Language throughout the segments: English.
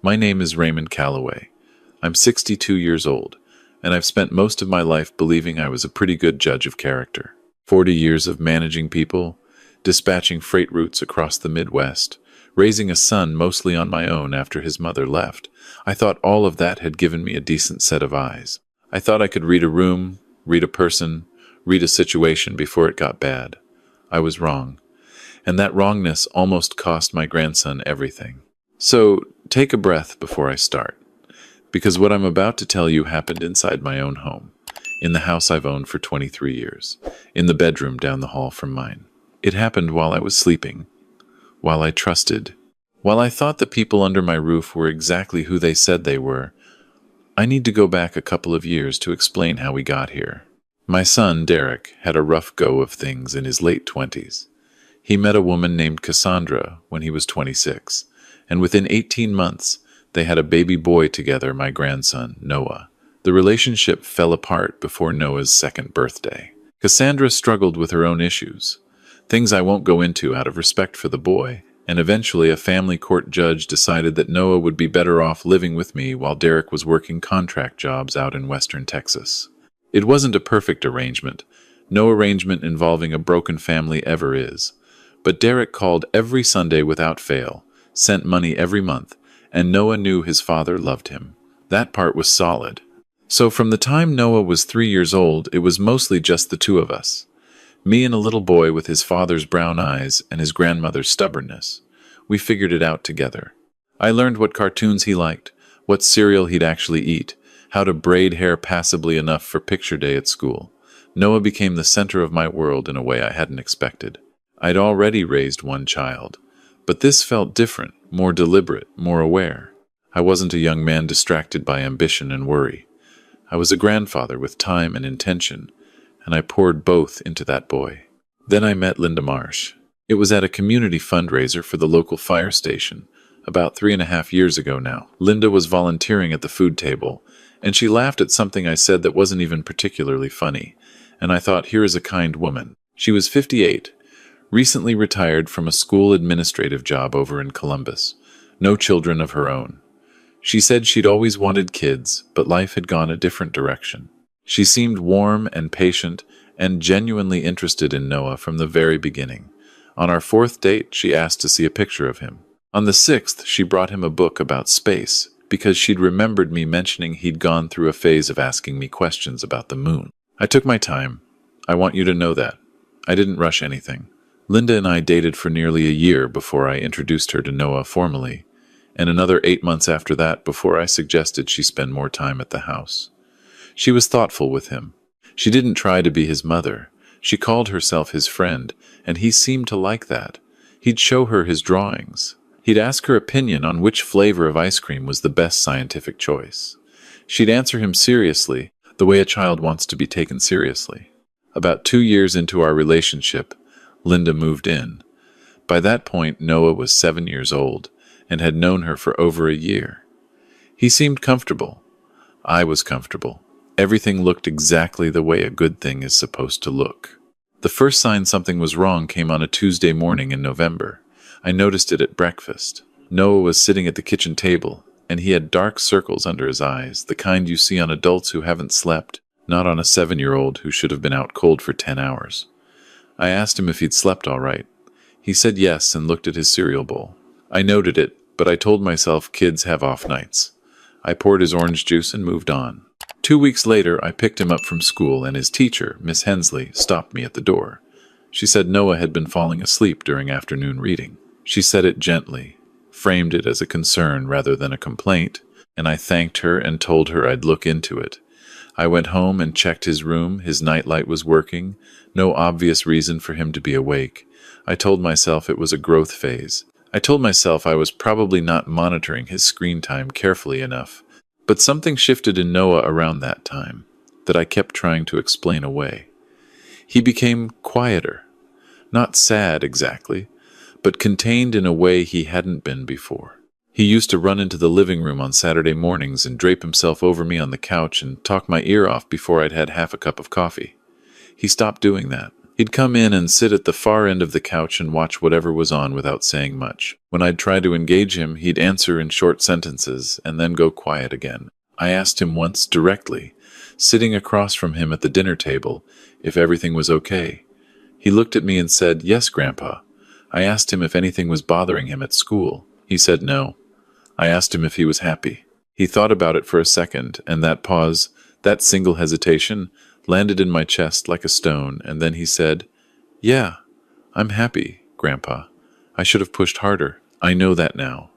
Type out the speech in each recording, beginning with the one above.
My name is Raymond Calloway. I'm 62 years old, and I've spent most of my life believing I was a pretty good judge of character. 40 years of managing people, dispatching freight routes across the Midwest, raising a son mostly on my own after his mother left. I thought all of that had given me a decent set of eyes. I thought I could read a room, read a person, read a situation before it got bad. I was wrong, and that wrongness almost cost my grandson everything. So, take a breath before I start, because what I'm about to tell you happened inside my own home, in the house I've owned for 23 years, in the bedroom down the hall from mine. It happened while I was sleeping, while I trusted, while I thought the people under my roof were exactly who they said they were. I need to go back a couple of years to explain how we got here. My son, Derek, had a rough go of things in his late 20s. He met a woman named Cassandra when he was 26, and within 18 months, they had a baby boy together, my grandson, Noah. The relationship fell apart before Noah's second birthday. Cassandra struggled with her own issues, things I won't go into out of respect for the boy, and eventually a family court judge decided that Noah would be better off living with me while Derek was working contract jobs out in western Texas. It wasn't a perfect arrangement. No arrangement involving a broken family ever is. But Derek called every Sunday without fail, sent money every month, and Noah knew his father loved him. That part was solid. So from the time Noah was 3 years old, it was mostly just the two of us. Me and a little boy with his father's brown eyes and his grandmother's stubbornness. We figured it out together. I learned what cartoons he liked, what cereal he'd actually eat, how to braid hair passably enough for picture day at school. Noah became the center of my world in a way I hadn't expected. I'd already raised one child, but this felt different, more deliberate, more aware. I wasn't a young man distracted by ambition and worry. I was a grandfather with time and intention, and I poured both into that boy. Then I met Linda Marsh. It was at a community fundraiser for the local fire station, about 3.5 years ago now. Linda was volunteering at the food table, and she laughed at something I said that wasn't even particularly funny, and I thought, here is a kind woman. She was 58, recently retired from a school administrative job over in Columbus. No children of her own. She said she'd always wanted kids, but life had gone a different direction. She seemed warm and patient and genuinely interested in Noah from the very beginning. On our 4th date, she asked to see a picture of him. On the 6th, she brought him a book about space, because she'd remembered me mentioning he'd gone through a phase of asking me questions about the moon. I took my time. I want you to know that. I didn't rush anything. Linda and I dated for nearly a year before I introduced her to Noah formally, and another 8 months after that before I suggested she spend more time at the house. She was thoughtful with him. She didn't try to be his mother. She called herself his friend, and he seemed to like that. He'd show her his drawings. He'd ask her opinion on which flavor of ice cream was the best scientific choice. She'd answer him seriously, the way a child wants to be taken seriously. About 2 years into our relationship, Linda moved in. By that point, Noah was 7 years old and had known her for over a year. He seemed comfortable. I was comfortable. Everything looked exactly the way a good thing is supposed to look. The first sign something was wrong came on a Tuesday morning in November. I noticed it at breakfast. Noah was sitting at the kitchen table, and he had dark circles under his eyes, the kind you see on adults who haven't slept, not on a 7-year-old who should have been out cold for 10 hours. I asked him if he'd slept all right. He said yes and looked at his cereal bowl. I noted it, but I told myself kids have off nights. I poured his orange juice and moved on. 2 weeks later, I picked him up from school, and his teacher, Miss Hensley, stopped me at the door. She said Noah had been falling asleep during afternoon reading. She said it gently, framed it as a concern rather than a complaint, and I thanked her and told her I'd look into it. I went home and checked his room. His nightlight was working. No obvious reason for him to be awake. I told myself it was a growth phase. I told myself I was probably not monitoring his screen time carefully enough. But something shifted in Noah around that time that I kept trying to explain away. He became quieter. Not sad exactly, but contained in a way he hadn't been before. He used to run into the living room on Saturday mornings and drape himself over me on the couch and talk my ear off before I'd had half a cup of coffee. He stopped doing that. He'd come in and sit at the far end of the couch and watch whatever was on without saying much. When I'd try to engage him, he'd answer in short sentences and then go quiet again. I asked him once directly, sitting across from him at the dinner table, if everything was okay. He looked at me and said, "Yes, Grandpa." I asked him if anything was bothering him at school. He said no. I asked him if he was happy. He thought about it for a second, and that pause, that single hesitation, landed in my chest like a stone, and then he said, "Yeah, I'm happy, Grandpa. I should have pushed harder. I know that now."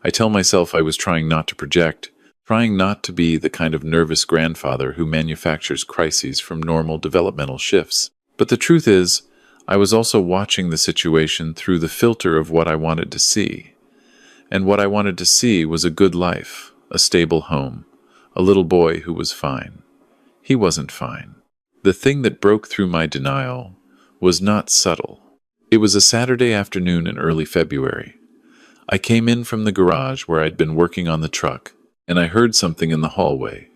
I tell myself I was trying not to project, trying not to be the kind of nervous grandfather who manufactures crises from normal developmental shifts. But the truth is, I was also watching the situation through the filter of what I wanted to see. And what I wanted to see was a good life, a stable home, a little boy who was fine. He wasn't fine. The thing that broke through my denial was not subtle. It was a Saturday afternoon in early February. I came in from the garage where I'd been working on the truck, and I heard something in the hallway.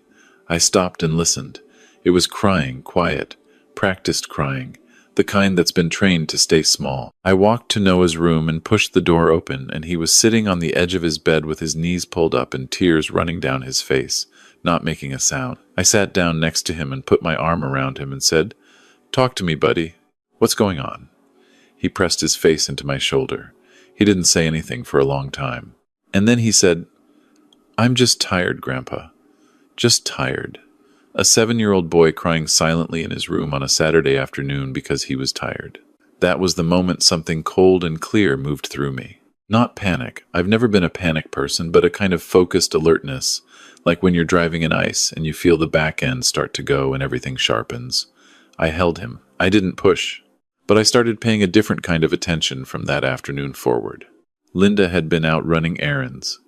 I stopped and listened. It was crying, quiet, practiced crying, the kind that's been trained to stay small. I walked to Noah's room and pushed the door open, and he was sitting on the edge of his bed with his knees pulled up and tears running down his face, not making a sound. I sat down next to him and put my arm around him and said, "Talk to me, buddy. What's going on?" He pressed his face into my shoulder. He didn't say anything for a long time. And then he said, "I'm just tired, Grandpa. Just tired." A 7-year-old boy crying silently in his room on a Saturday afternoon because he was tired. That was the moment something cold and clear moved through me. Not panic. I've never been a panic person, but a kind of focused alertness, like when you're driving in ice and you feel the back end start to go and everything sharpens. I held him. I didn't push. But I started paying a different kind of attention from that afternoon forward. Linda had been out running errands.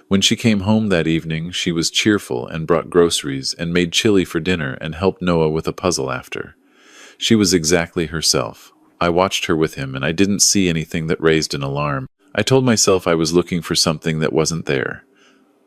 When she came home that evening, she was cheerful and brought groceries and made chili for dinner and helped Noah with a puzzle after. She was exactly herself. I watched her with him and I didn't see anything that raised an alarm. I told myself I was looking for something that wasn't there.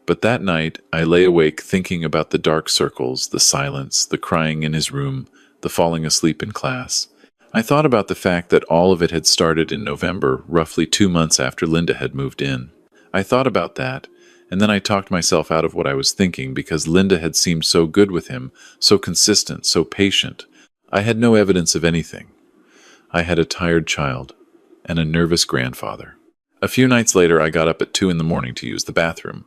But that night, I lay awake thinking about the dark circles, the silence, the crying in his room, the falling asleep in class. I thought about the fact that all of it had started in November, roughly 2 months after Linda had moved in. I thought about that, and then I talked myself out of what I was thinking because Linda had seemed so good with him, so consistent, so patient. I had no evidence of anything. I had a tired child and a nervous grandfather. A few nights later, I got up at 2 in the morning to use the bathroom.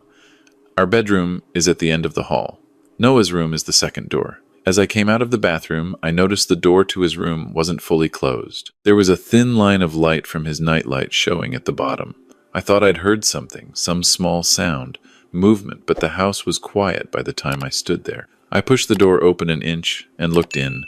Our bedroom is at the end of the hall. Noah's room is the second door. As I came out of the bathroom, I noticed the door to his room wasn't fully closed. There was a thin line of light from his nightlight showing at the bottom. I thought I'd heard something, some small sound, movement, but the house was quiet by the time I stood there. I pushed the door open an inch and looked in.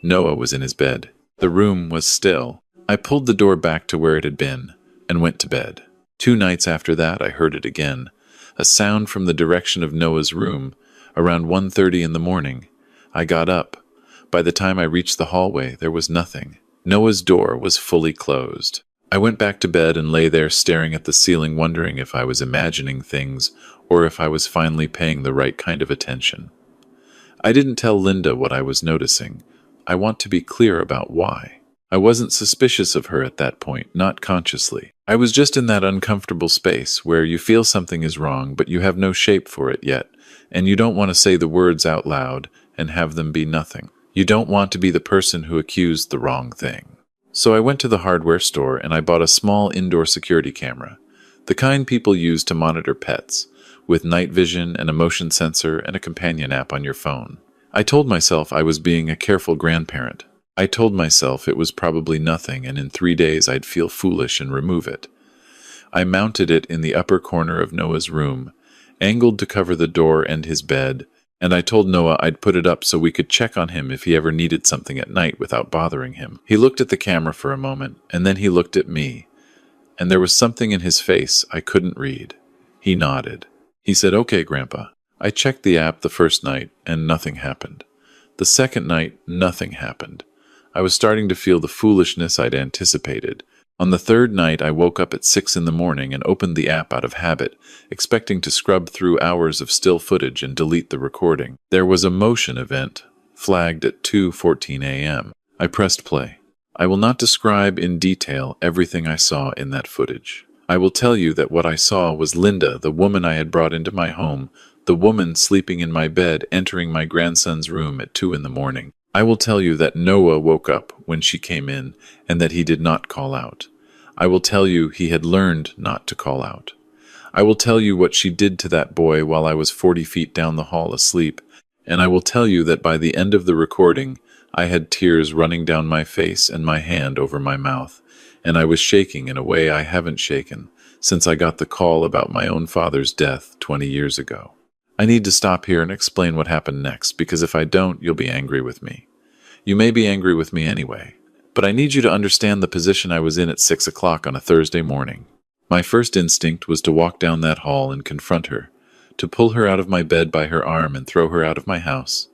Noah was in his bed. The room was still. I pulled the door back to where it had been and went to bed. 2 nights after that, I heard it again. A sound from the direction of Noah's room, around 1:30 in the morning. I got up. By the time I reached the hallway, there was nothing. Noah's door was fully closed. I went back to bed and lay there staring at the ceiling, wondering if I was imagining things or if I was finally paying the right kind of attention. I didn't tell Linda what I was noticing. I want to be clear about why. I wasn't suspicious of her at that point, not consciously. I was just in that uncomfortable space where you feel something is wrong, but you have no shape for it yet, and you don't want to say the words out loud and have them be nothing. You don't want to be the person who accused the wrong thing. So I went to the hardware store and I bought a small indoor security camera, the kind people use to monitor pets, with night vision and a motion sensor and a companion app on your phone. I told myself I was being a careful grandparent. I told myself it was probably nothing and in 3 days I'd feel foolish and remove it. I mounted it in the upper corner of Noah's room, angled to cover the door and his bed, and I told Noah I'd put it up so we could check on him if he ever needed something at night without bothering him. He looked at the camera for a moment, and then he looked at me, and there was something in his face I couldn't read. He nodded. He said, "Okay, Grandpa." I checked the app the first night, and nothing happened. The second night, nothing happened. I was starting to feel the foolishness I'd anticipated. On the third night, I woke up at 6 in the morning and opened the app out of habit, expecting to scrub through hours of still footage and delete the recording. There was a motion event, flagged at 2:14 a.m. I pressed play. I will not describe in detail everything I saw in that footage. I will tell you that what I saw was Linda, the woman I had brought into my home, the woman sleeping in my bed, entering my grandson's room at 2 in the morning. I will tell you that Noah woke up when she came in and that he did not call out. I will tell you he had learned not to call out. I will tell you what she did to that boy while I was 40 feet down the hall asleep, and I will tell you that by the end of the recording, I had tears running down my face and my hand over my mouth, and I was shaking in a way I haven't shaken since I got the call about my own father's death 20 years ago. I need to stop here and explain what happened next, because if I don't, you'll be angry with me. You may be angry with me anyway, but I need you to understand the position I was in at 6 o'clock on a Thursday morning. My first instinct was to walk down that hall and confront her, to pull her out of my bed by her arm and throw her out of my house.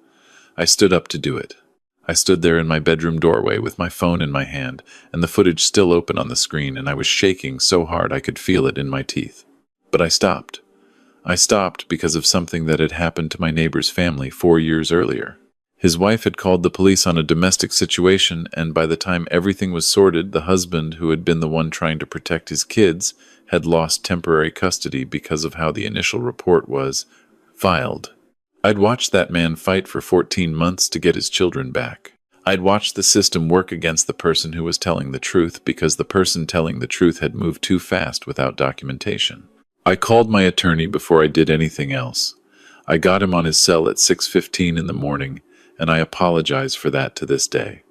I stood up to do it. I stood there in my bedroom doorway with my phone in my hand and the footage still open on the screen, and I was shaking so hard I could feel it in my teeth. But I stopped. I stopped because of something that had happened to my neighbor's family 4 years earlier. His wife had called the police on a domestic situation, and by the time everything was sorted, the husband, who had been the one trying to protect his kids, had lost temporary custody because of how the initial report was filed. I'd watched that man fight for 14 months to get his children back. I'd watched the system work against the person who was telling the truth because the person telling the truth had moved too fast without documentation. I called my attorney before I did anything else. I got him on his cell at 6:15 in the morning, and I apologize for that to this day.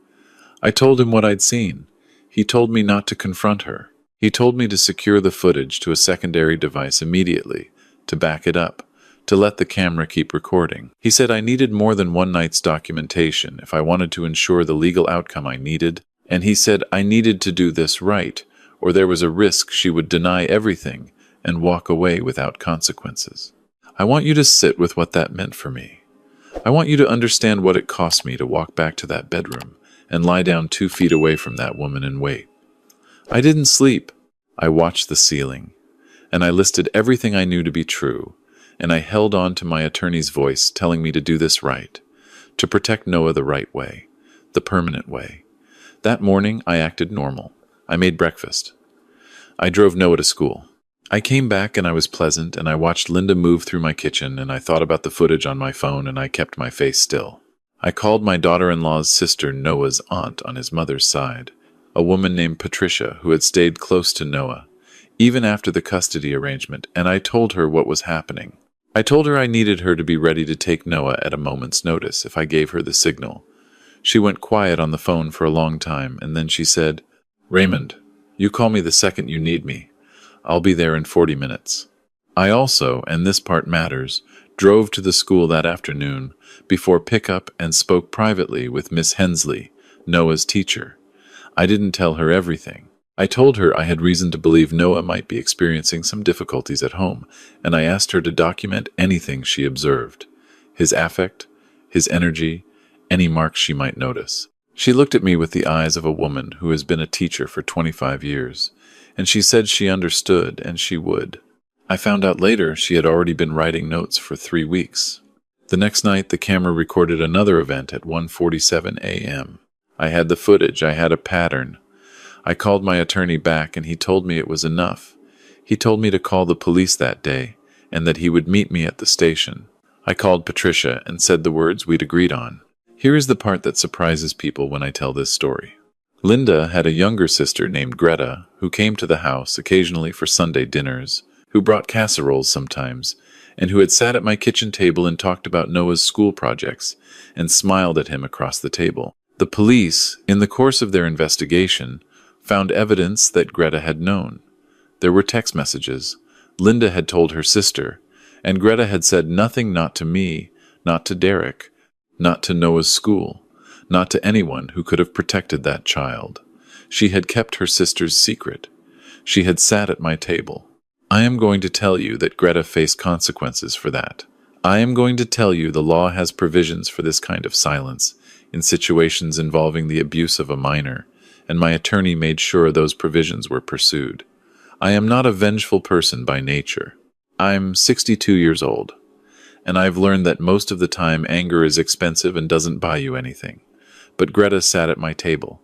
I told him what I'd seen. He told me not to confront her. He told me to secure the footage to a secondary device immediately, to back it up, to let the camera keep recording. He said I needed more than one night's documentation if I wanted to ensure the legal outcome I needed, and he said I needed to do this right, or there was a risk she would deny everything and walk away without consequences. I want you to sit with what that meant for me. I want you to understand what it cost me to walk back to that bedroom and lie down 2 feet away from that woman and wait. I didn't sleep. I watched the ceiling, and I listed everything I knew to be true, and I held on to my attorney's voice telling me to do this right, to protect Noah the right way, the permanent way. That morning, I acted normal. I made breakfast. I drove Noah to school. I came back and I was pleasant, and I watched Linda move through my kitchen, and I thought about the footage on my phone, and I kept my face still. I called my daughter-in-law's sister, Noah's aunt on his mother's side, a woman named Patricia who had stayed close to Noah, even after the custody arrangement, and I told her what was happening. I told her I needed her to be ready to take Noah at a moment's notice if I gave her the signal. She went quiet on the phone for a long time, and then she said, "Raymond, you call me the second you need me. I'll be there in 40 minutes. I also, and this part matters, drove to the school that afternoon before pickup and spoke privately with Miss Hensley, Noah's teacher. I didn't tell her everything. I told her I had reason to believe Noah might be experiencing some difficulties at home, and I asked her to document anything she observed, his affect, his energy, any marks she might notice. She looked at me with the eyes of a woman who has been a teacher for 25 years, and she said she understood and she would. I found out later she had already been writing notes for 3 weeks. The next night, the camera recorded another event at 1:47 a.m. I had the footage, I had a pattern. I called my attorney back and he told me it was enough. He told me to call the police that day and that he would meet me at the station. I called Patricia and said the words we'd agreed on. Here is the part that surprises people when I tell this story. Linda had a younger sister named Greta who came to the house occasionally for Sunday dinners, who brought casseroles sometimes, and who had sat at my kitchen table and talked about Noah's school projects and smiled at him across the table. The police, in the course of their investigation, found evidence that Greta had known. There were text messages. Linda had told her sister, and Greta had said nothing, not to me, not to Derek, not to Noah's school, not to anyone who could have protected that child. She had kept her sister's secret. She had sat at my table. I am going to tell you that Greta faced consequences for that. I am going to tell you the law has provisions for this kind of silence in situations involving the abuse of a minor, and my attorney made sure those provisions were pursued. I am not a vengeful person by nature. I'm 62 years old, and I've learned that most of the time anger is expensive and doesn't buy you anything. But Greta sat at my table.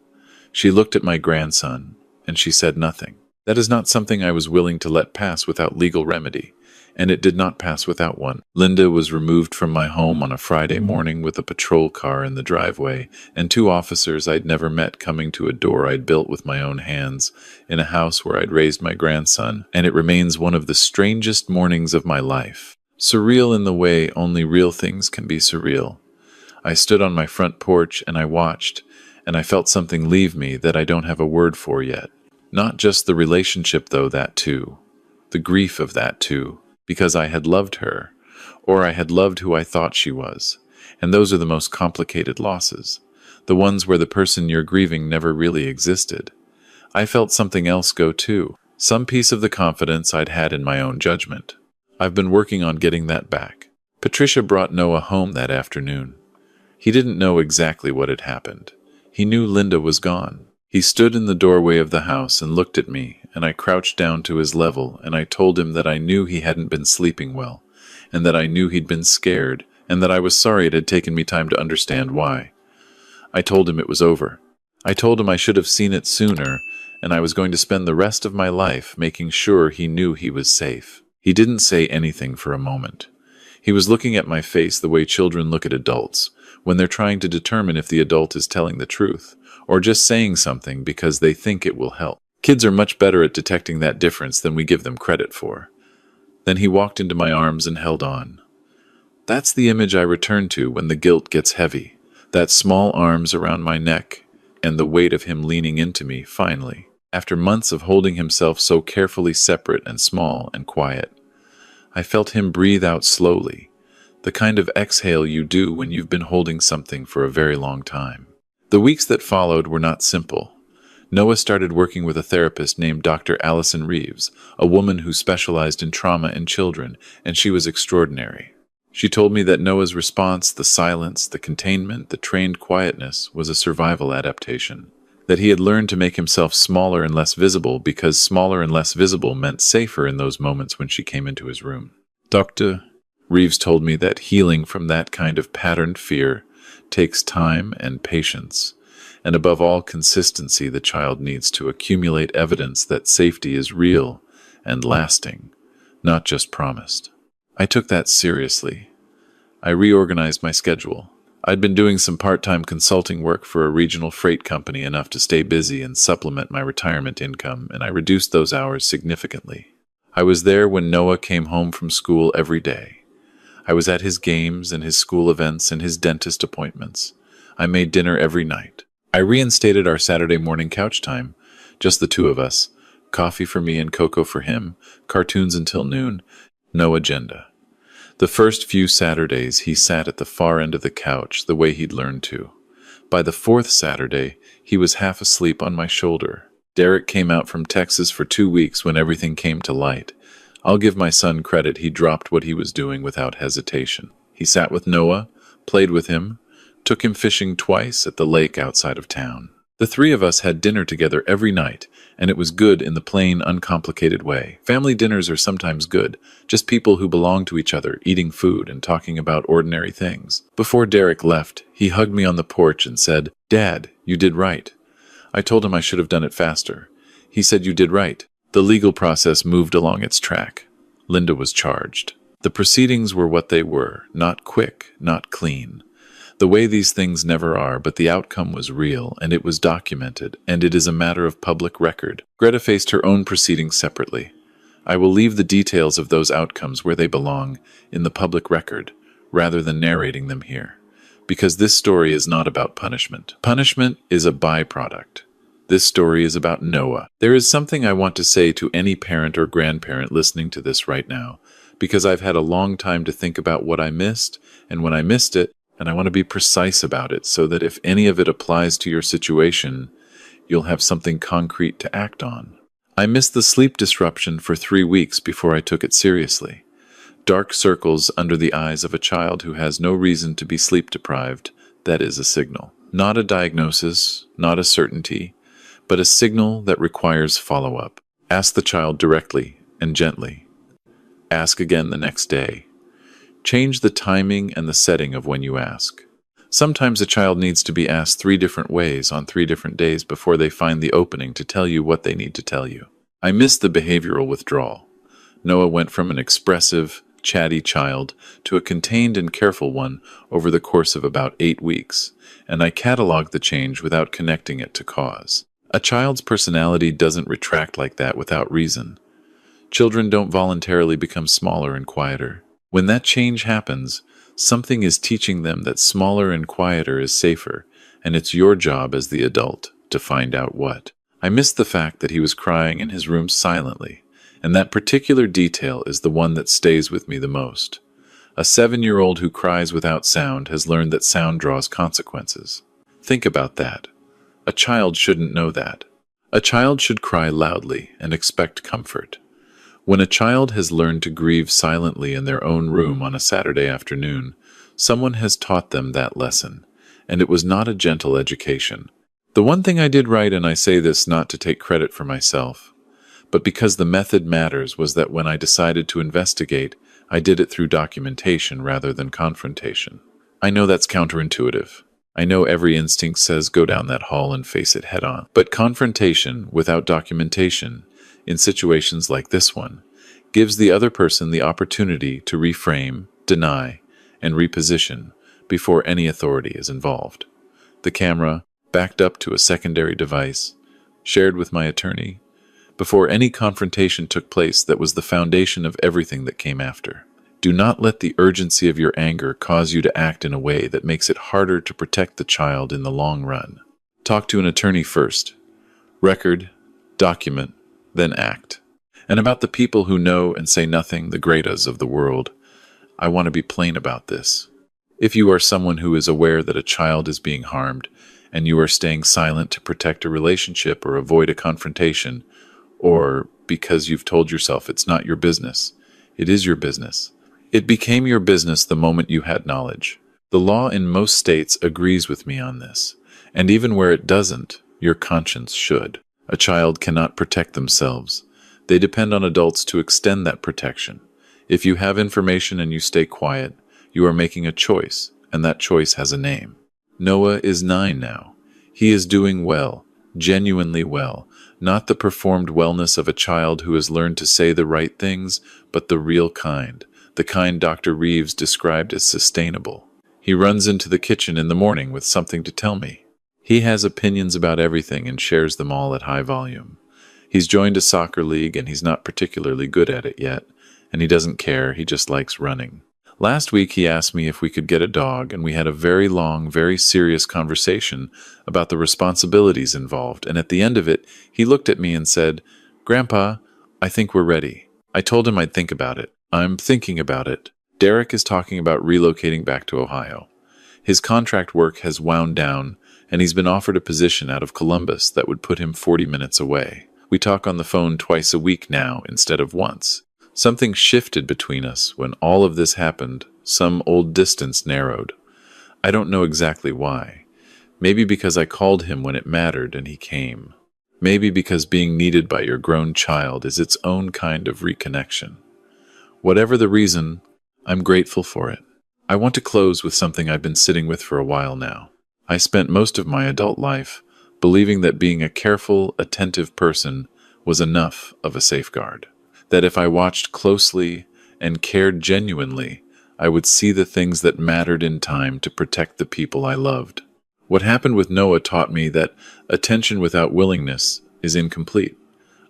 She looked at my grandson, and she said nothing. That is not something I was willing to let pass without legal remedy, and it did not pass without one. Linda was removed from my home on a Friday morning with a patrol car in the driveway, and 2 officers I'd never met coming to a door I'd built with my own hands in a house where I'd raised my grandson, and it remains one of the strangest mornings of my life. Surreal in the way only real things can be surreal. I stood on my front porch and I watched, and I felt something leave me that I don't have a word for yet. Not just the relationship, though, that too. The grief of that too, because I had loved her, or I had loved who I thought she was. And those are the most complicated losses, the ones where the person you're grieving never really existed. I felt something else go too, some piece of the confidence I'd had in my own judgment. I've been working on getting that back. Patricia brought Noah home that afternoon. He didn't know exactly what had happened. He knew Linda was gone. He stood in the doorway of the house and looked at me, and I crouched down to his level, and I told him that I knew he hadn't been sleeping well, and that I knew he'd been scared, and that I was sorry it had taken me time to understand why. I told him it was over. I told him I should have seen it sooner, and I was going to spend the rest of my life making sure he knew he was safe. He didn't say anything for a moment. He was looking at my face the way children look at adults, when they're trying to determine if the adult is telling the truth, or just saying something because they think it will help. Kids are much better at detecting that difference than we give them credit for. Then he walked into my arms and held on. That's the image I return to when the guilt gets heavy. That small arms around my neck, and the weight of him leaning into me, finally, after months of holding himself so carefully separate and small and quiet. I felt him breathe out slowly, the kind of exhale you do when you've been holding something for a very long time. The weeks that followed were not simple. Noah started working with a therapist named Dr. Allison Reeves, a woman who specialized in trauma in children, and she was extraordinary. She told me that Noah's response, the silence, the containment, the trained quietness, was a survival adaptation. That he had learned to make himself smaller and less visible because smaller and less visible meant safer in those moments when she came into his room. Dr. Reeves told me that healing from that kind of patterned fear takes time and patience, and above all consistency. The child needs to accumulate evidence that safety is real and lasting, not just promised. I took that seriously. I reorganized my schedule. I'd been doing some part-time consulting work for a regional freight company, enough to stay busy and supplement my retirement income, and I reduced those hours significantly. I was there when Noah came home from school every day. I was at his games and his school events and his dentist appointments. I made dinner every night. I reinstated our Saturday morning couch time, just the 2 of us, coffee for me and cocoa for him, cartoons until noon, no agenda. The first few Saturdays he sat at the far end of the couch the way he'd learned to. By the 4th Saturday, he was half asleep on my shoulder. Derek came out from Texas for 2 weeks when everything came to light. I'll give my son credit, he dropped what he was doing without hesitation. He sat with Noah, played with him, took him fishing twice at the lake outside of town. The 3 of us had dinner together every night, and it was good in the plain, uncomplicated way. Family dinners are sometimes good, just people who belong to each other, eating food and talking about ordinary things. Before Derek left, he hugged me on the porch and said, "Dad, you did right." I told him I should have done it faster. He said, "You did right." The legal process moved along its track. Linda was charged. The proceedings were what they were, not quick, not clean. The way these things never are, but the outcome was real, and it was documented, and it is a matter of public record. Greta faced her own proceedings separately. I will leave the details of those outcomes where they belong, in the public record, rather than narrating them here. Because this story is not about punishment. Punishment is a byproduct. This story is about Noah. There is something I want to say to any parent or grandparent listening to this right now, because I've had a long time to think about what I missed, and when I missed it, and I want to be precise about it so that if any of it applies to your situation, you'll have something concrete to act on. I missed the sleep disruption for 3 weeks before I took it seriously. Dark circles under the eyes of a child who has no reason to be sleep deprived, that is a signal. Not a diagnosis, not a certainty, but a signal that requires follow-up. Ask the child directly and gently. Ask again the next day. Change the timing and the setting of when you ask. Sometimes a child needs to be asked 3 different ways on 3 different days before they find the opening to tell you what they need to tell you. I miss the behavioral withdrawal. Noah went from an expressive, chatty child to a contained and careful one over the course of about 8 weeks, and I cataloged the change without connecting it to cause. A child's personality doesn't retract like that without reason. Children don't voluntarily become smaller and quieter. When that change happens, something is teaching them that smaller and quieter is safer, and it's your job as the adult to find out what. I missed the fact that he was crying in his room silently, and that particular detail is the one that stays with me the most. A 7-year-old who cries without sound has learned that sound draws consequences. Think about that. A child shouldn't know that. A child should cry loudly and expect comfort. When a child has learned to grieve silently in their own room on a Saturday afternoon, someone has taught them that lesson, and it was not a gentle education. The one thing I did right, and I say this not to take credit for myself, but because the method matters, was that when I decided to investigate, I did it through documentation rather than confrontation. I know that's counterintuitive. I know every instinct says go down that hall and face it head on. But confrontation without documentation, in situations like this one, gives the other person the opportunity to reframe, deny, and reposition before any authority is involved. The camera, backed up to a secondary device, shared with my attorney, before any confrontation took place, that was the foundation of everything that came after. Do not let the urgency of your anger cause you to act in a way that makes it harder to protect the child in the long run. Talk to an attorney first. Record, document, then act. And about the people who know and say nothing, the greatas of the world, I want to be plain about this. If you are someone who is aware that a child is being harmed, and you are staying silent to protect a relationship or avoid a confrontation, or because you've told yourself it's not your business, it is your business. It became your business the moment you had knowledge. The law in most states agrees with me on this, and even where it doesn't, your conscience should. A child cannot protect themselves. They depend on adults to extend that protection. If you have information and you stay quiet, you are making a choice, and that choice has a name. Noah is 9 now. He is doing well, genuinely well, not the performed wellness of a child who has learned to say the right things, but the real kind, the kind Dr. Reeves described as sustainable. He runs into the kitchen in the morning with something to tell me. He has opinions about everything and shares them all at high volume. He's joined a soccer league and he's not particularly good at it yet, and he doesn't care, he just likes running. Last week he asked me if we could get a dog, and we had a very long, very serious conversation about the responsibilities involved, and at the end of it, he looked at me and said, "Grandpa, I think we're ready." I told him I'd think about it. I'm thinking about it. Derek is talking about relocating back to Ohio. His contract work has wound down, and he's been offered a position out of Columbus that would put him 40 minutes away. We talk on the phone twice a week now instead of once. Something shifted between us when all of this happened. Some old distance narrowed. I don't know exactly why. Maybe because I called him when it mattered and he came. Maybe because being needed by your grown child is its own kind of reconnection. Whatever the reason, I'm grateful for it. I want to close with something I've been sitting with for a while now. I spent most of my adult life believing that being a careful, attentive person was enough of a safeguard. That if I watched closely and cared genuinely, I would see the things that mattered in time to protect the people I loved. What happened with Noah taught me that attention without willingness is incomplete.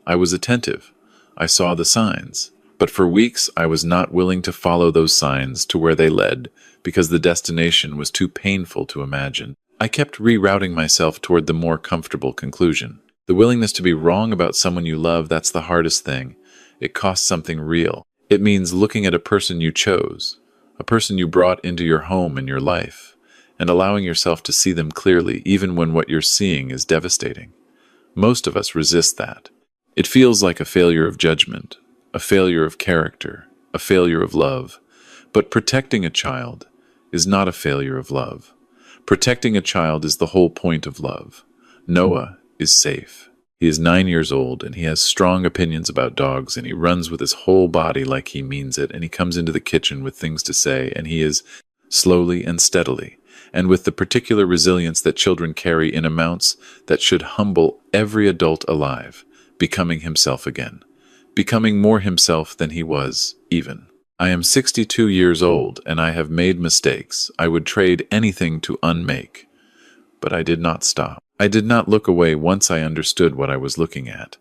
I was attentive. I saw the signs. But for weeks, I was not willing to follow those signs to where they led because the destination was too painful to imagine. I kept rerouting myself toward the more comfortable conclusion. The willingness to be wrong about someone you love, that's the hardest thing. It costs something real. It means looking at a person you chose, a person you brought into your home and your life, and allowing yourself to see them clearly even when what you're seeing is devastating. Most of us resist that. It feels like a failure of judgment, a failure of character, a failure of love. But protecting a child is not a failure of love. Protecting a child is the whole point of love. Noah is safe. He is 9 years old, and he has strong opinions about dogs, and he runs with his whole body like he means it, and he comes into the kitchen with things to say, and he is, slowly and steadily, and with the particular resilience that children carry in amounts that should humble every adult alive, becoming himself again, becoming more himself than he was, even. I am 62 years old, and I have made mistakes I would trade anything to unmake. But I did not stop. I did not look away once I understood what I was looking at.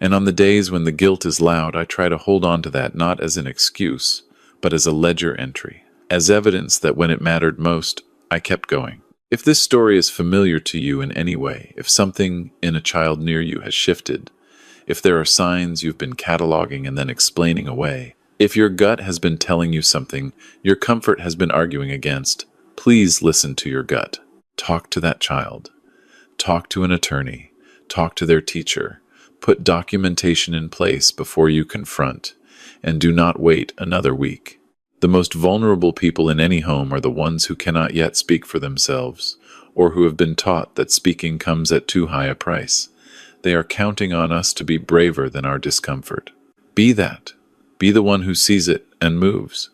And on the days when the guilt is loud, I try to hold on to that not as an excuse, but as a ledger entry, as evidence that when it mattered most, I kept going. If this story is familiar to you in any way, if something in a child near you has shifted, if there are signs you've been cataloging and then explaining away, if your gut has been telling you something your comfort has been arguing against, please listen to your gut. Talk to that child. Talk to an attorney. Talk to their teacher. Put documentation in place before you confront, and do not wait another week. The most vulnerable people in any home are the ones who cannot yet speak for themselves, or who have been taught that speaking comes at too high a price. They are counting on us to be braver than our discomfort. Be that. Be the one who sees it and moves.